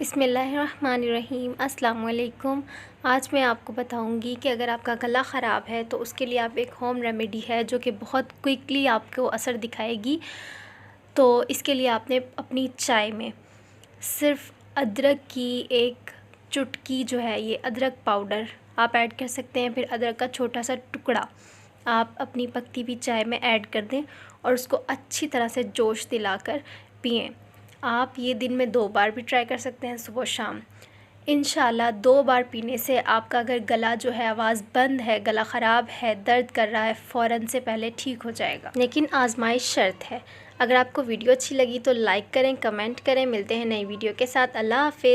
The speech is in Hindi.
बिस्मिल्लाहिर्रहमानिर्रहीम अस्सलाम वालेकुम। आज मैं आपको बताऊंगी कि अगर आपका गला ख़राब है तो उसके लिए आप एक होम रेमेडी है जो कि बहुत क्विकली आपको असर दिखाएगी। तो इसके लिए आपने अपनी चाय में सिर्फ़ अदरक की एक चुटकी जो है, ये अदरक पाउडर आप ऐड कर सकते हैं। फिर अदरक का छोटा सा टुकड़ा आप अपनी पकती हुई चाय में ऐड कर दें और उसको अच्छी तरह से जोश दिलाकर पिएं। आप ये दिन में 2 बार भी ट्राई कर सकते हैं, सुबह शाम। इंशाल्लाह 2 बार पीने से आपका अगर गला जो है, आवाज़ बंद है, गला ख़राब है, दर्द कर रहा है, फ़ौरन से पहले ठीक हो जाएगा। लेकिन आजमाइश शर्त है। अगर आपको वीडियो अच्छी लगी तो लाइक करें, कमेंट करें। मिलते हैं नई वीडियो के साथ। अल्लाह हाफ़िज़।